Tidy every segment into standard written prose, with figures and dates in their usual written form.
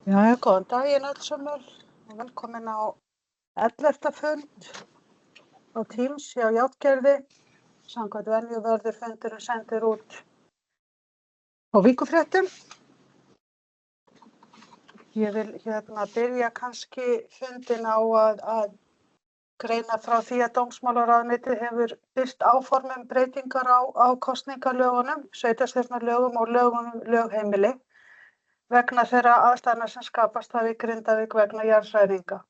Jæja, góðan daginn öll sömul og velkomin á 11. fund á Teams hjá Játgerði. Samkvæmt venju verður fundurinn sendur út á Víkurfréttum. Ég vil byrja kannski fundinn á að greina frá því að dómsmálaráðuneytið hefur birt áform um breytingar á kosningalögunum, sveitarstjórnarlögum og lögum um lögheimili vegna þeirra aðstæðna sem skapast hafa í Grindavík vegna jarðhræringa.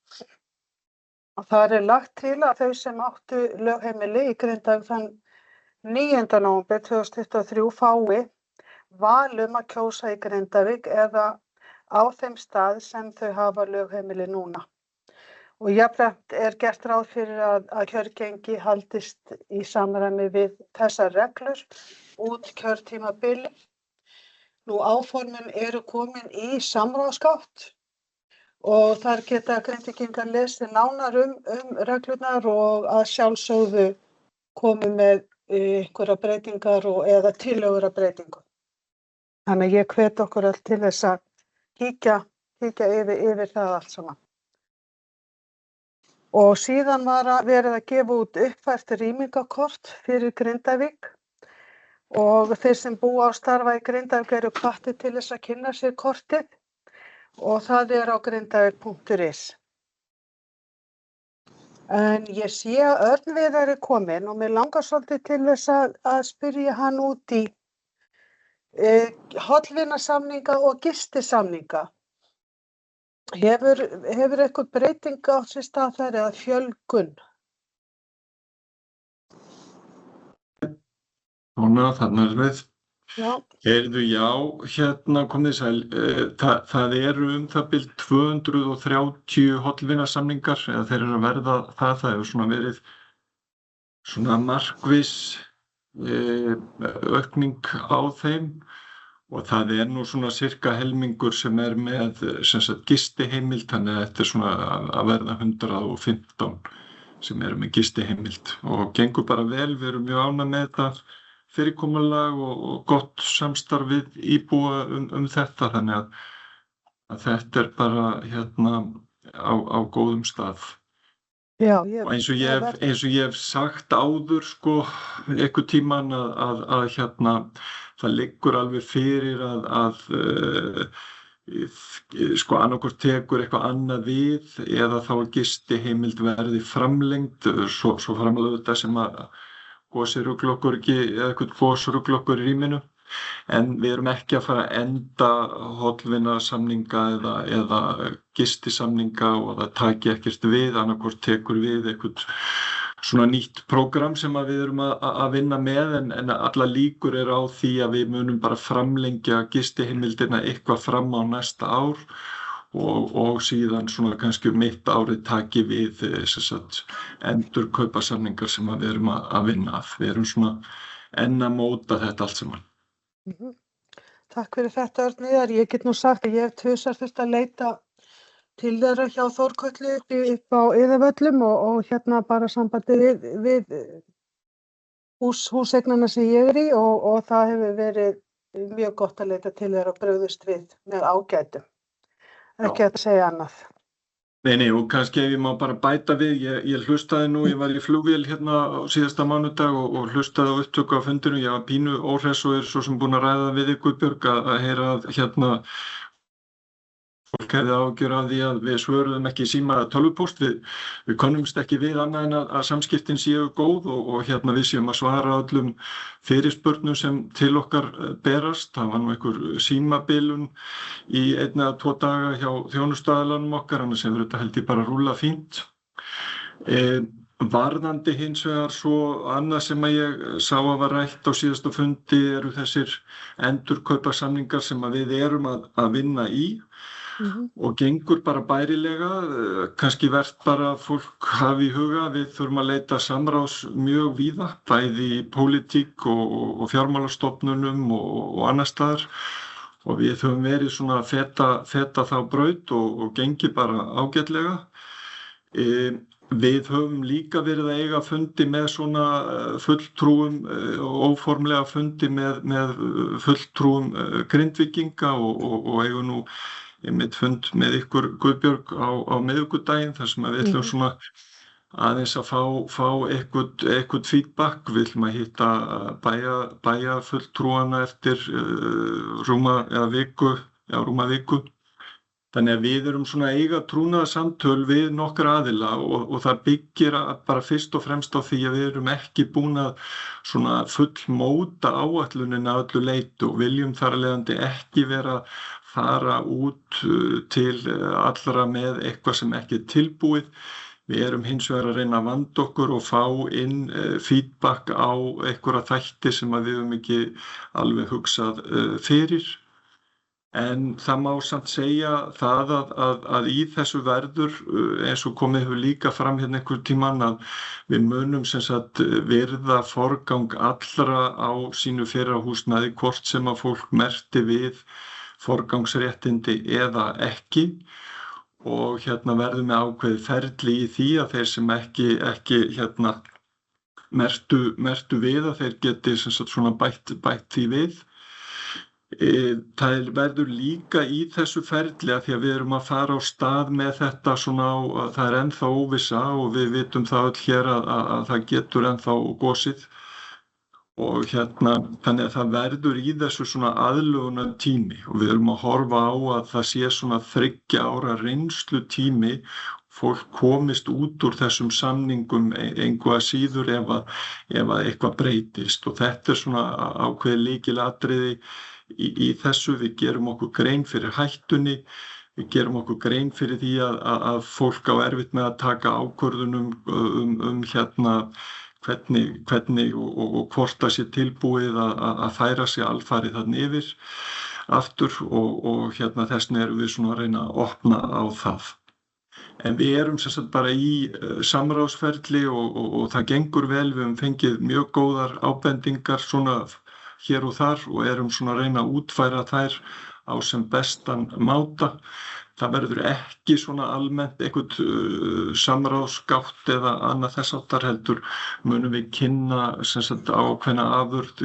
Og þar er lagt til að þau sem áttu lögheimili í Grindavík þann 9. nóvember 2023 fái val að kjósa í Grindavík eða á þeim stað sem þau hafa lögheimili núna. Og jafnframt er gert ráð fyrir að kjörgengi haldist í samræmi við þessar reglur út kjörtímabilið. Nú áformin eru komin í samráðsgátt og þar geta Grindvíkingar lesið nánar reglurnar og að sjálfsögðu komið með einhverjar breytingar eða tillögur að breytingum. Þannig ég hvet okkur öll til þess að kíkja yfir það allt saman. Og síðan var verið að gefa út uppfært rýmingakort fyrir Grindavík og þeir sem búa og starfa í Grindavík eru hvattir til þess að kynna sér kortið og það er á grindavík.is. En ég sé að Örn Viðar er kominn og mig langar svolítið til þess að spyrja hann út í hollvinasamninga og gistisamninga. Hefur eitthvað breyting átt sér stað þar eða fjölgun? Þarna við. Já. Heyrðu, já, komið sæl. Það eru það bil 230 hollvinasamningar, eða þeir eru að verða það hefur svona verið svona markviss aukning á þeim. Og það er nú svona cirka helmingur sem er með gistiheimild, þannig að þetta er svona að verða 115 sem eru með gistiheimild og gengur bara vel, við erum mjög ánægð með þetta fyrirkomulag og gott samstarf við íbúa þetta, þannig að þetta er bara á góðum stað. Já, og eins og ég hef sagt áður einhvern tímann að það liggur alveg fyrir að annaðhvort tekur eitthvað annað við eða þá að gistiheimild verði framlengd svo framlega þetta sem að gosrugla okkur ekki eða eitthvað gosrugla okkur í rýminu. En við erum ekki að fara að enda hollvinasamninga eða gistisamninga og það taki ekkert við, annaðhvort tekur við eitthvað svona nýtt prógram sem að við erum að vinna með en allar líkur eru á því að við munum bara framlengja gistiheimildina eitthvað fram á næsta ár og síðan svona kannski mitt árið taki við endurkaupasamningar sem að við erum að vinna að. Við erum svona enn að móta þetta allt saman. Takk fyrir þetta Örn Viðar. Ég get nú sagt að ég hef tvisvar þurft að leita til þeirra hjá Þórköllu upp á Iðavöllum og bara sambandi við húseignana sem ég er í og það hefur verið mjög gott að leita til þeirra og brugðist við með ágætum. Ekki að segja annað. Nei, og kannski ef ég má bara bæta við, ég hlustaði nú, ég var í flugvél á síðasta mánudag og hlustaði á upptöku á fundinu, ég var pínu óhress og svo sem búin að ræða við ykkur Björg að heyra að fólk hefði áhyggjur af því að við svöruðum ekki í síma tölvupóst, við könnumst ekki við annað en að samskiptin séu góð og við séum að svara öllum fyrirspurnum sem til okkar berast. Það var nú einhver símabilun í 1 eða 2 daga hjá þjónustuaðilanum okkar, annars hefur þetta held ég bara rúllað fínt. Varðandi hins vegar svo annað sem að ég sá að var rætt á síðasta fundi eru þessir endurkaupasamningar sem að við erum að vinna í. Og gengur bara bærilega, kannski vert bara að fólk hafi í huga, við þurfum að leita samráðs mjög víða, bæði í pólitík og fjármálastofnunum og annars staðar og við höfum verið svona að feta þá braut og gengi bara ágætlega. Við höfum líka verið að eiga fundi með svona fulltrúum og óformlega fundi með fulltrúum Grindvíkinga og eigum nú einmitt fund með ykkur Guðbjörg á miðvikudaginn þar sem við ætlum svona aðeins að fá eitthvað feedback. Við ætlum að hitta bæjarfulltrúana eftir rúma viku. Þannig að við erum svona að eiga trúnaðarsamtöl við nokkra aðila og það byggir bara fyrst og fremst á því að við erum ekki búin að svona fullmóta áætlunina að öllu leyti og viljum þar af leiðandi ekki vera að fara út til allra með eitthvað sem ekki er tilbúið. Við erum hins vegar að reyna að vanda okkur og fá inn feedback á einhverja þætti sem að við höfum ekki alveg hugsað fyrir. En það má samt segja það að í þessu verður, eins og komið hefur líka fram hérna einhvern tímann, að við munum sem sagt virða forgang allra á sínu fyrra húsnæði, hvort sem að fólk merkti við forgangsréttindi eða ekki. Og verðum með ákveðið ferli í því að þeir sem ekki merktu við að þeir geti sem sagt svona bætt því við. Það verður líka í þessu ferli að því að við erum að fara á stað með þetta svona það er ennþá óvissa og við vitum það öll hér að það getur ennþá gosið og þannig að það verður í þessu svona aðlögunar tími og við erum að horfa á að það sé svona 3 ára reynslu tími fólk komist út úr þessum samningum engu að síður ef eitthvað breytist og þetta er svona ákveðið lykilatriði í þessu. Við gerum okkur grein fyrir hættunni, við gerum okkur grein fyrir því að fólk á erfitt með að taka ákvörðunum hvernig og hvort það sé tilbúið að færa sig alfarið þarna yfir aftur og þessna erum við svona að reyna að opna á það. En við erum sem sagt bara í samráðsferli og það gengur vel, við höfum fengið mjög góðar ábendingar svona hér og þar og erum svona að reyna að útfæra þær á sem bestan máta. Það verður ekki svona almennt eitthvað samráðsgátt eða annað þess háttar heldur munum við kynna sem sagt ákveðna afurð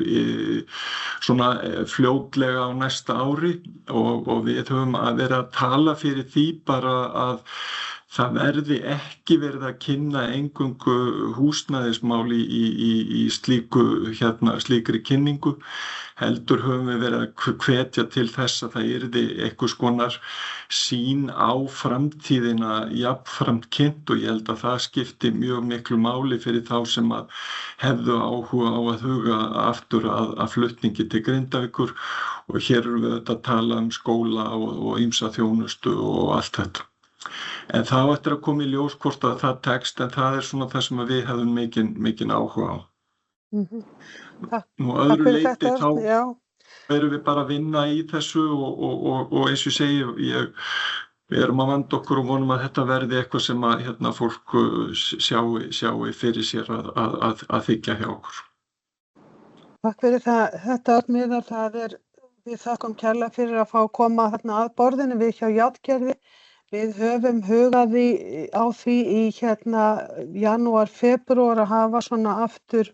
svona fljótlega á næsta ári og við höfum að vera að tala fyrir því bara að það verði ekki verið að kynna eingöngu húsnæðismál í slíkri kynningu, heldur höfum við verið að hvetja til þess að það yrði einhvers konar sýn á framtíðina jafnframt kynnt og ég held að það skipti mjög miklu máli fyrir þá sem að hefðu áhuga á að huga aftur að flutningi til Grindavíkur og hér erum við að tala skóla og ýmsa þjónustu og allt þetta. En þá eftir að koma í ljós hvort að það tekst, en það er svona það sem við hefðum mikinn áhuga á. Nú öðru leyti þá erum við bara að vinna í þessu og eins og ég segi, við erum að vanda okkur og vonum að þetta verði eitthvað sem að fólk sjái fyrir sér að þykja hjá okkur. Takk fyrir þetta Arnviðar, við þakkum kærlega fyrir að fá að koma að borðinu við hjá Játgerði. Við höfum hugað á því í janúar, febrúar að hafa svona aftur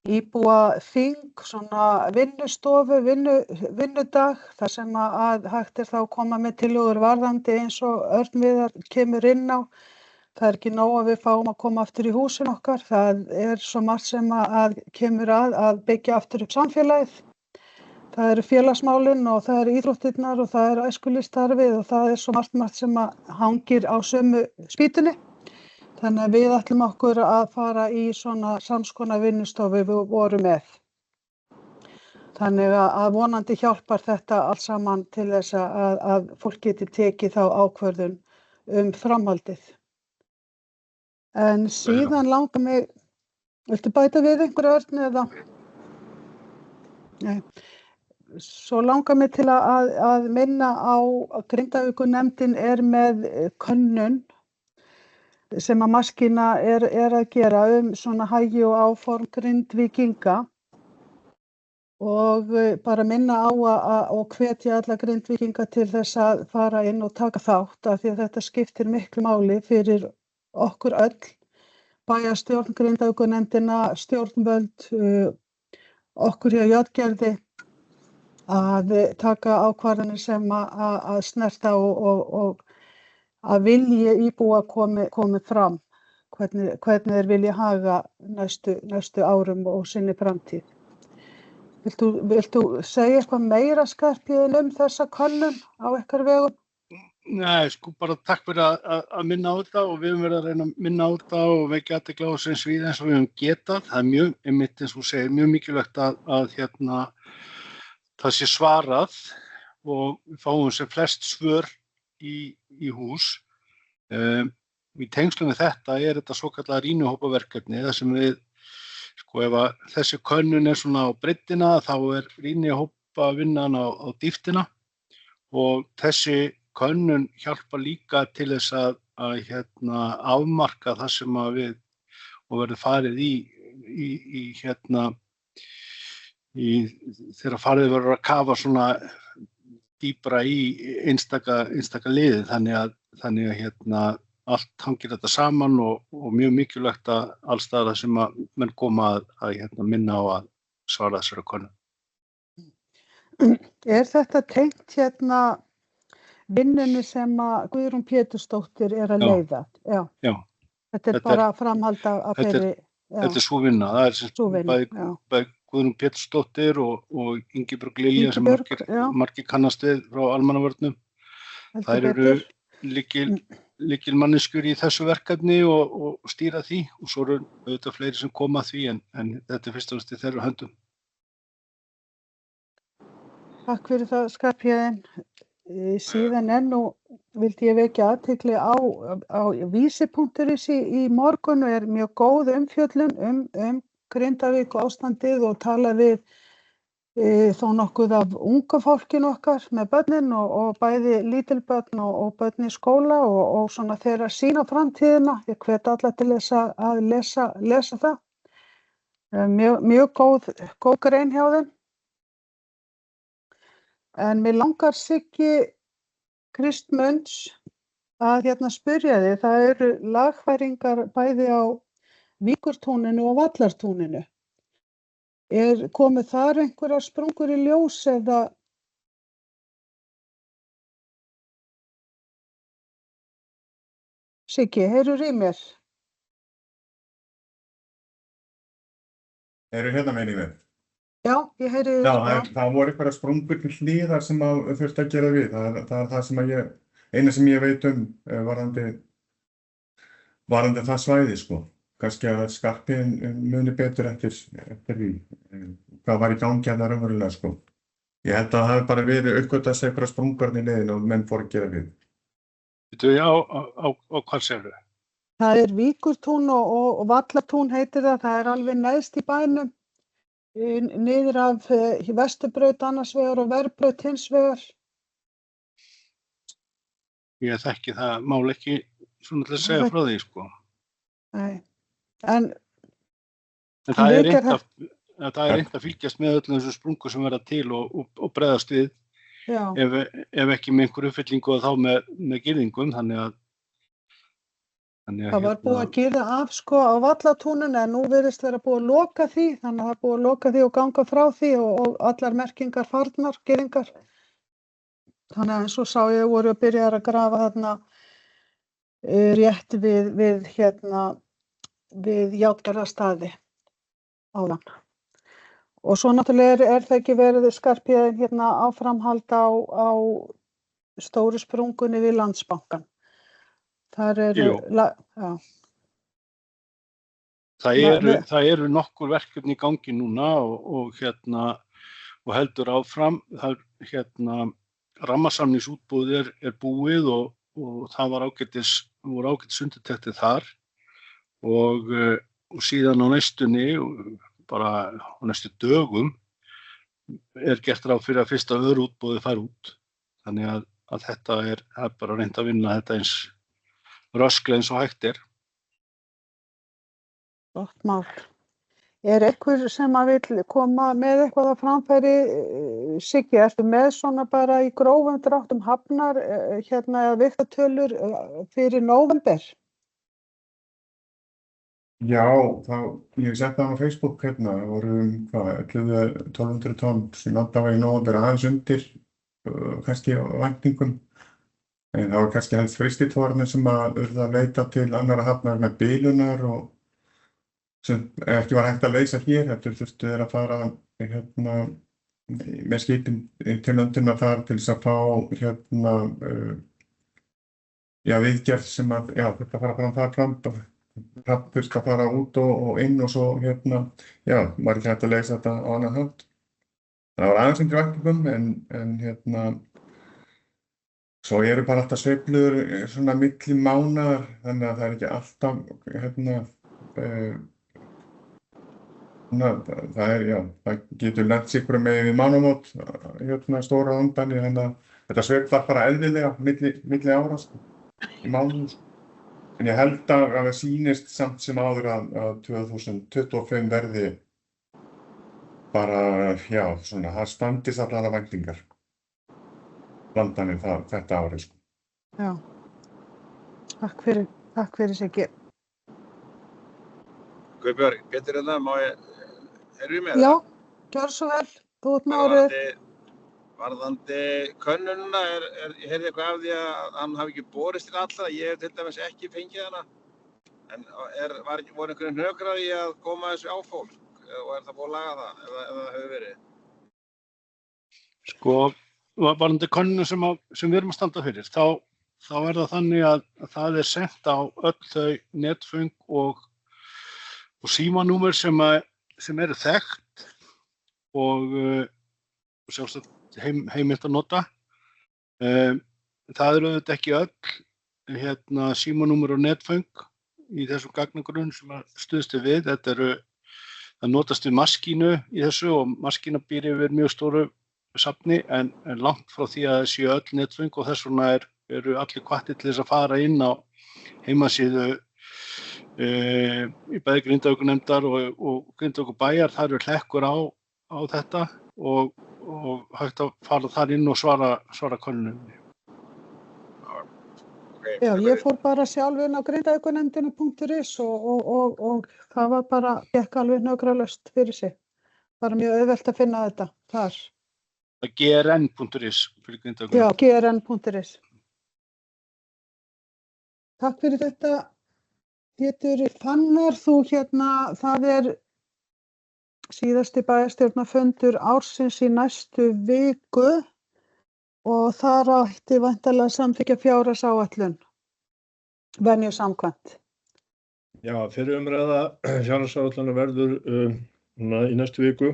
íbúa þing, svona vinnustofu, vinnudag, þar sem að hægt er þá að koma með tillögur varðandi eins og Arnviðar kemur inn á. Það er ekki nóg að við fáum að koma aftur í húsin okkar, það er svo margt sem að kemur að byggja aftur upp samfélagið. Það eru félagsmálin og það eru íþróttirnar og það eru æskulýðsstarfið og það er svo margt sem að hangir á sömu spýtunni. Þannig að við ætlum okkur að fara í svona samskonar vinnustofu við vorum með. Þannig að vonandi hjálpar þetta allt saman til þess að fólk geti tekið þá ákvörðun framhaldið. En síðan langar mig, viltu bæta við einhverju Örn eða? Nei. Svo langar mig til að minna á að Grindavíkurnefndin er með könnun sem að Maskína er að gera svona hagi og áform Grindvíkinga og bara minna á og hvetja alla Grindvíkinga til þess að fara inn og taka þátt af því að þetta skiptir miklu máli fyrir okkur öll, bæjarstjórn, Grindavíkurnefndina, stjórnvöld, okkur hjá Járngerði að taka ákvarðanir sem að snerta og að vilji íbúa komi fram, hvernig þeir vilja haga næstu árum og sinni framtíð. Vilt þú segja eitthvað meira Skarphéðinn þessa könnun á ykkar vegum? Nei, sko bara takk fyrir að minna á þetta og við höfum verið að reyna að minna á þetta og vekja athygli á þessu eins víða eins og við höfum getað. Það er mjög, einmitt eins og þú segir, mjög mikilvægt að það sé svarað og við fáum sem flest svör í hús. Í tengslum við þetta þetta svokallaða rýnihópaverkefni, þar sem við, sko ef að þessi könnun er svona á breiddina, þá er rýnihópavinnan á dýptina og þessi könnun hjálpar líka til þess að afmarka það sem að við og verður farið þegar farið verður að kafa svona dýpra í einstaka liði þannig að allt hangir þetta saman og mjög mikilvægt að alls staðar þar sem að menn koma að minna á að svara þessari könnun. Er þetta tengt vinnunni sem að Guðrún Pétursdóttir er að leiða? Já. Þetta er bara framhald af þeirri. Þetta er sú vinna. Það er bæði Guðrún Pétursdóttir og Ingibjörg Lilja sem margir kannast við frá almannavörnum. Þær eru lykilmanneskjur í þessu verkefni og stýra því og svo eru auðvitað fleiri sem koma að því en þetta er fyrst og fremst í þeirra höndum. Takk fyrir það Skarphéðinn. Síðan vildi ég vekja athygli á vísi.is í morgun og er mjög góð umfjöllun um Grindavík og ástandið og tala við þó nokkuð af unga fólkinu okkar með börnin og bæði lítilbörn og börn í skóla og svona þeirra sýn á framtíðina. Ég hvet alla til þess að lesa það. Mjög góð grein hjá þeim. En mér langar Siggi Kristmunds að spyrja þig, það eru lagfæringar bæði á Víkurtúninu og Vallartúninu. Er komið þar einhverjar sprungur í ljós eða? Siggi, heyrðu í mér? Eru hérna með í mér? Já, ég heyri þig. Já, það voru einhverjar sprungur til hliðar sem þurfti að gera við. Það er það sem eina sem ég veit varðandi það svæði, sko. Kannski að Skarphéðinn muni betur eftir því hvað var í gangi hérna raunverulega, sko. Ég held að það hafi bara verið uppgötvast einhverjar sprungur í leiðinu og menn fóru að gera við. Já, á hvað segirðu? Það er Víkurtún og Vallartún heitir það. Það er alveg neðst í bænum. Niður af Vesturbraut annars vegar og Verbraut hins vegar. Ég þekki það mál ekki svona til að segja frá því, sko. Nei, en það er reynt að fylgjast með öllum þessum sprungum sem verða til og bregðast við ef ekki með einhverju uppfyllingu og þá með girðingum, þannig að það var búið að girða af sko á Vallartúninu en nú virðist vera búið að loka því, þannig að það er búið að loka því og ganga frá því og allar merkingar farnar, girðingar. Þannig að eins og sá ég voru að byrja að grafa þarna rétt við Játgarðarstaði áðan. Og svo náttúrulega er það ekki verið Skarphéðinn áframhald á stóru sprungunni við Landsbankann. Það eru nokkur verkefni í gangi núna og heldur áfram. Rammasamningsútboð er búið og það voru ágætis undirtektir þar og síðan á næstunni, bara á næstu dögum, er gert ráð fyrir að fyrsta vöruútboðið fari út. Þannig að þetta er bara reynt að vinna þetta eins rösklega eins og hægt er. Gott mál. Er einhver sem að vill koma með eitthvað á framfæri? Siggi, ertu með svona bara í grófum dráttum hafnar eða viktatölur fyrir nóvember? Já, ég setti það á Facebook hérna, það voru 1200 tonn sem náttúrulega var í nóvember aðeins undir kannski væntingum. En það var kannski helst frystitogarnir sem að urðu að leita til annarra hafnar með bilunar og sem ekki var hægt að leysa hér, heldur þurftu þeir að fara hérna með skipin til löndina þar til þess að fá hérna viðgerð sem að, þetta fara fram, þurfti að fara út og inn og svo hérna, var ekki hægt að leysa þetta á annan hátt. Það var aðeins undir væntingum en hérna, svo eru bara alltaf sveiflur svona milli mánaðar, þannig að það er ekki alltaf hérna, það getur lent sig með við mánamót, hérna stóra undan, þannig að þetta sveiflar bara eðlilega milli ára í mánuðum. En ég held að það sýnist samt sem áður að 2025 verði bara, svona, það standist allar væntingar. Landanir þetta árið, sko. Já. Takk fyrir Siggi. Guðbjörg, Pétur hérna, má ég, erum við með það? Já, gjör svo vel. Þú ert með árið. Varðandi könnunina, ég heyrði eitthvað af því að hann hafi ekki borist til allra, ég hef til dæmis ekki fengið hana. En voru einhverjum hnökrar í að koma þessu á fólk og það búið að laga það, ef það hefur verið? Sko, varðandi könnuna sem við erum að standa fyrir, þá er það þannig að það er sent á öll þau netföng og símanúmer sem eru þekkt og sjálfsagt heimilt að nota. Það eru auðvitað ekki öll símanúmer og netföng í þessum gagnagrunn sem stuðst við. Það notast við maskínu í þessu og maskína býr yfir mjög stóru safni en langt frá því að það séu öll netföng og þess vegna eru allir hvattir til þess að fara inn á heimasíðu í bæði Grindavíkurnefndar og Grindavíkurbæjar. Það eru hlekkur á þetta og hægt að fara þar inn og svara könnuninni. Já, ég fór bara sjálf inn á grindavíkurnefndina.is og það var bara, gekk alveg hnökralaust fyrir sig. Bara mjög auðvelt að finna þetta þar. grn.is fyrir Grindavíkur. Já, grn.is. Takk fyrir þetta, Pétur Fannar. Þú það er síðasti bæjarstjórnarfundur ársins í næstu viku og þar ætti væntanlega samþykkja fjárhagsáætlun, venju samkvæmt. Já, fyrir umræða fjárhagsáætlunar verður í næstu viku.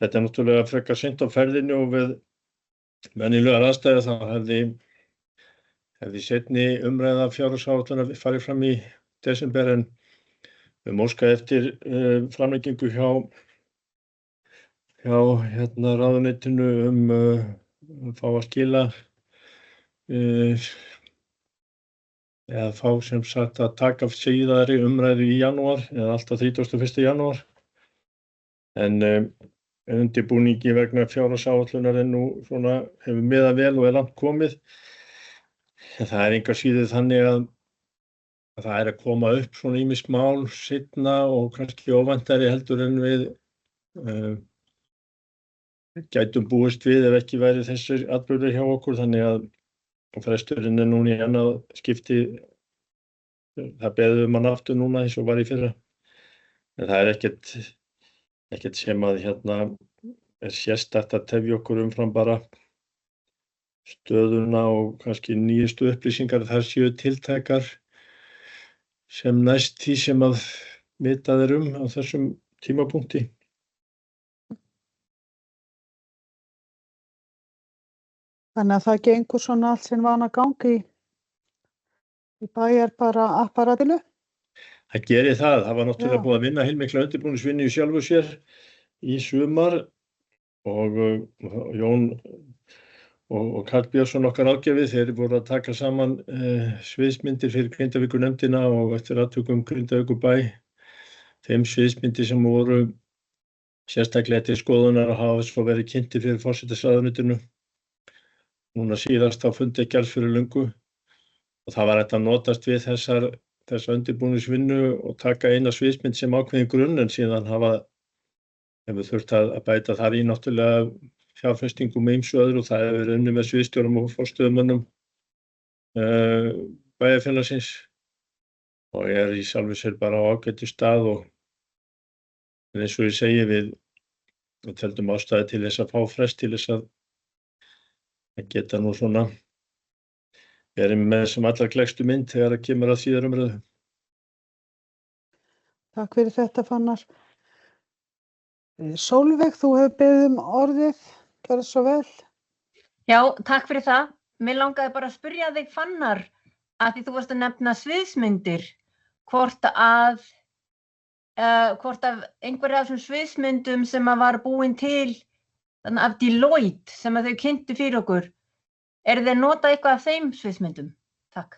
Þetta er náttúrulega frekar seint á ferðinni og við venjulegar aðstæður þá hefði seinni umræða fjárhagsáætlunar farið fram í desember en við óskaði eftir framlengingu hjá ráðuneytinu fá að skila eða fá sem sagt að taka síðari umræðu í janúar eða alltaf 31. janúar. En undirbúningi vegna fjárhagsáætlunar er nú svona hefur miðað vel og langt komið. En það engu að síður þannig að það að koma upp svona ýmis mál seinna og kannski óvæntari heldur en við gætum búist við ef ekki væri þessir atburðir hjá okkur, þannig að fresturinn er núna í annað skipti. Það beðum mann aftur núna eins og var í fyrra. En það er ekkert sem að er sérstakt að tefja okkur umfram bara stöðuna og kannski nýjustu upplýsingar þar séu tiltækar sem næst því sem að vitað er á þessum tímapunkti. Þannig að það gengur svona allt sem vana gangi í bæjar bara apparatinu. Það gerir það. Það var náttúrulega búið að vinna heilmikla undirbúningsvinnu í sjálfu sér í sumar og Jón og Karl Björnsson okkar ágefið, þeir voru að taka saman sviðsmyndir fyrir Grindavíkurnefndina og eftir atvikum Grindavíkurbæ. Þeim sviðsmyndir sem voru sérstaklega til skoðunar að hafa svo verið kynntir fyrir forsætisráðuneytinu. Núna síðast á fundi ekki alls fyrir löngu og það var hægt að notast við þessar þessa undirbúningsvinnu og taka eina sviðsmynd sem ákveðin grunn en síðan hefur þurft að bæta þar í náttúrulega fjárfestingum með ýmsu öðru og það hefur verið unnið með sviðsstjórum og forstöðumönnum bæjarfélagsins og í sjálfu sér bara á ágætu stað og eins og ég segi við teldum ástæðu til þess að fá frest til þess að geta nú svona verið með sem allra gleggstu mynd þegar það kemur að síðar umræðu. Takk fyrir þetta, Fannar. Sólveig, þú hefur beðið orðið. Gjörðu svo vel. Já, takk fyrir það. Mér langaði bara að spyrja þig, Fannar, að því þú varst að nefna sviðsmyndir, hvort af einhverja af þessum sviðsmyndum sem var búin til af Deloitte sem að þau kynntu fyrir okkur, þeir notað eitthvað af þeim sviðsmyndum? Takk.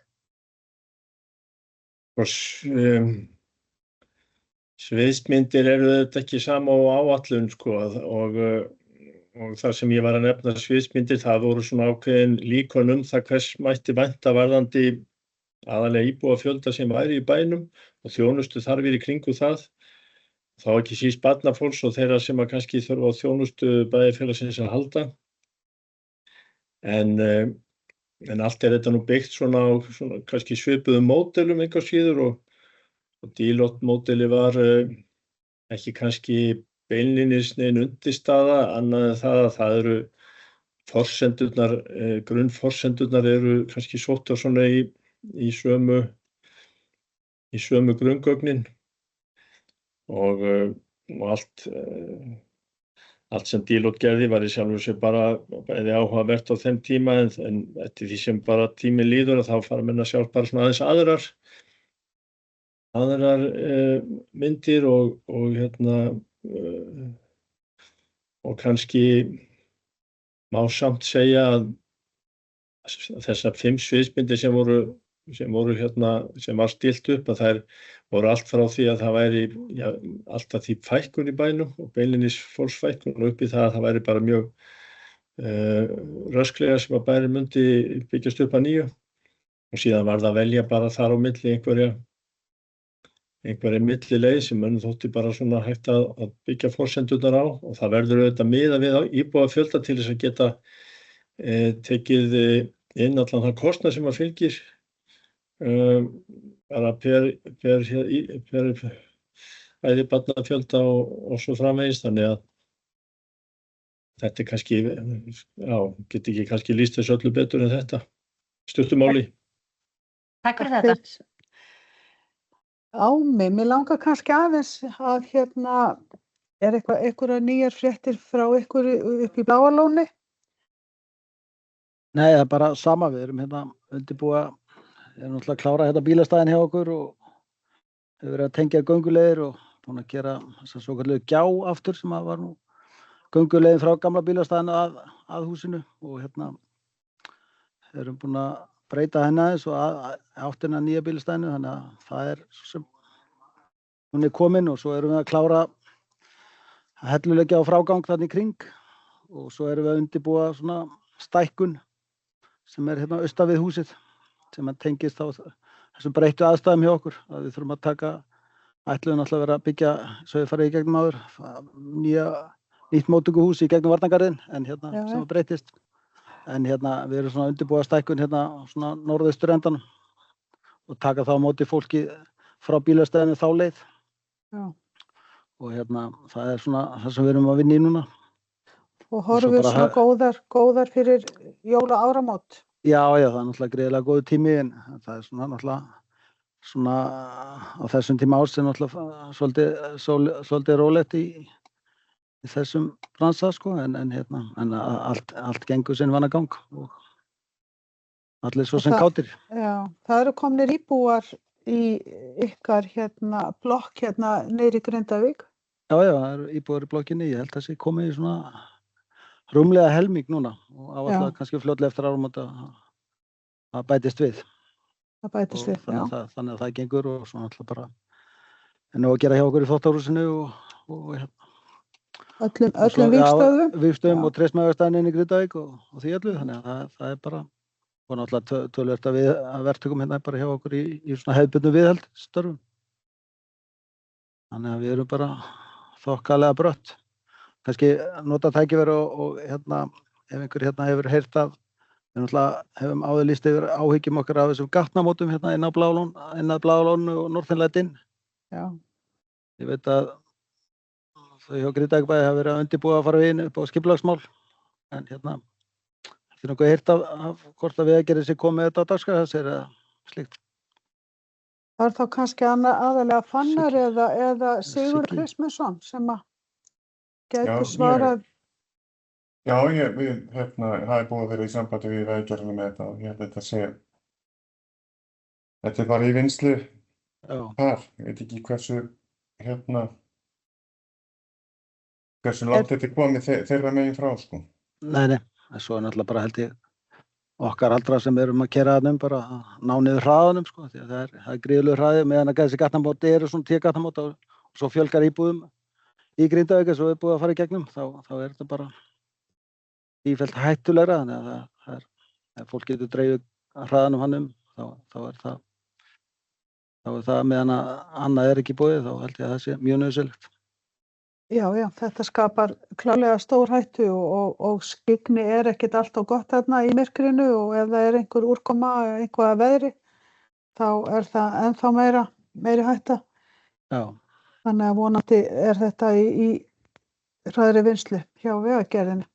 Sviðsmyndir eru þetta ekki sama á áætlun sko og það sem ég var að nefna sviðsmyndir, það voru svona ákveðin líkön það hvers mætti vænta varðandi aðalega íbúafjölda sem væri í bænum og þjónustu þarfir í kringu það. Þá ekki síst barnafólks og þeirra sem að kannski þurfa á þjónustu bæjarfélagsins að halda. En allt þetta nú byggt svona á svona kannski svipuðum módelum einhvers síður og Deloitte módeli var ekki kannski beinlínis nein undirstaða annað en það að það eru forsendurnar, grunnforsendurnar eru kannski sóttar svona í sömu grunngögnin og allt sem Deloitte gerði var í sjálfu sér bara bæði áhugavert á þeim tíma en eftir því sem bara tíminn líður þá fara menn að sjá bara svona aðeins aðrar myndir og kannski má samt segja að þessar 5 sviðsmyndir sem var stilt upp að þær voru allt frá því að það væri alltaf því fækkun í bænum og beinlínis fólksfækkun og upp í það að það væri bara mjög rösklega sem að bærin myndi byggjast upp að nýju og síðan var það að velja bara þar á milli einhverja millileið sem mönnum þótti bara svona hægt að byggja forsendurnar á og það verður auðvitað miðað við íbúafjölda til þess að geta tekið inn allan það kostnað sem að fylgir bara per bæði barnafjölda og svo framvegis þannig að þetta kannski get ekki kannski lýst þessu öllu betur en þetta stuttu máli. Takk fyrir þetta. Mér langar kannski aðeins að einhverja nýjar fréttir frá ykkur upp í Bláalóni? Nei, það bara sama, við erum undirbúa, erum náttúrulega að klára bílastæðin hjá okkur og hefur verið að tengja gönguleiðir og búin að gera þessa svokallegu gjá aftur sem var nú gönguleiðin frá gamla bílastæðin að húsinu og erum búin að breyta henni aðeins og áttina nýja bílastæðinu þannig að það svo sem hún komin og svo erum við að klára að helluleggja á frágang þarna í kring og svo erum við að undirbúa svona stækkun sem austan við húsið sem tengist á þessum breyttu aðstæðum hjá okkur að við þurfum að ætluðum alltaf að vera að byggja svo við farið í gegnum áður nýtt móttökuhús í gegnum varnargarðinn en sem breytist en við erum svona undirbúa stækkun svona norðaustur endanum og taka þá á móti fólki frá bílastæðinu þá leið. Já. Og það svona það sem við erum að vinna í núna. Og horfum við svona góðar fyrir jóla áramót? Já, það náttúrulega greiðlega góður tími en það svona náttúrulega svona á þessum tíma árs náttúrulega svolítið rólegt í þessum bransa sko en allt gengur sinn vanagang og allir svo sem kátir. Já, það eru komnir íbúar í ykkar blokk niðri í Grindavík. Já, það eru íbúar í blokkinni, ég held að það komið í svona rúmlega helming núna og áallega kannski fljótlega eftir áramót að bætist við. Það bætist við, þannig að það gengur og svona alltaf bara en að gera hjá okkur í þvottarhúsinu og öllum vígstöðum og trésmæðarstæðinu inn í Grindavík og því öllu þannig að það bara og náttúrulega töluvert að verktökum hérna bara hjá okkur í svona hefðbundnu viðhaldsstörfum. Þannig að við erum bara þokkalega brött. Kannski nota tækifæri og hérna, ef einhver hérna hefur heyrt af, við náttúrulega hefum áður lýst yfir áhyggjum okkar af þessum gatnamótum hérna inn að Bláalóni og Norðurlandinn. Já. Ég veit að þau hjá Grindavíkurbæ hafa verið að undirbúa að fara við inn upp á skipulagsmál, en hérna, þetta nokkuð heyrt af hvort að Vegagerðin sé komið þetta á dagskrá eða slíkt. Það þá kannski aðalega Fannar eða Sigurður Siggi. Kristmundsson sem að Já, gæti svarað. Já, við það búið að vera í sambandi við Vegagerðina með þetta og ég held að þetta bara í vinnslu Já, þar. Ég veit ekki hversu langt þetta komið þeirra megin frá, sko. nei, en svo náttúrulega bara held ég okkar aldra sem erum að keyra þarna bara að ná niður hraðanum, sko, því að það er gríðarlegur hraði meðan að þessi gatnamót eru svona 10 gatnamót og svo fjölgar íbúðum í Grindavík eins og er búið að fara í gegnum, þá er þetta bara ífellt hættulegra, þannig að ef fólk getur dreifið hraðanum hann þá er það meðan að annað er ekki búið, þá held ég að það sé mjög nauðsynlegt. Já, þetta skapar klárlega stór hættu og skyggni er ekkert alltaf gott þarna í myrkrinu og ef það er einhver úrkoma eða eitthvað að veðri, þá er það ennþá meiri hætta. Já, Þannig að vonandi er þetta í hraðri vinnslu hjá Vegagerðinni.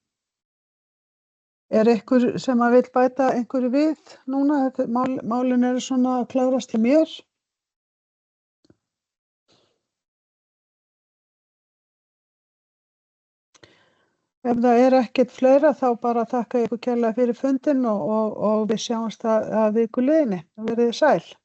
Er einhver sem að vill bæta einhverju við núna? Málin eru svona að klárast hjá mér. Ef það er ekkert fleira þá bara þakka ykkur kærlega fyrir fundinn og við sjáumst að viku liðinni. Verið þið sæl.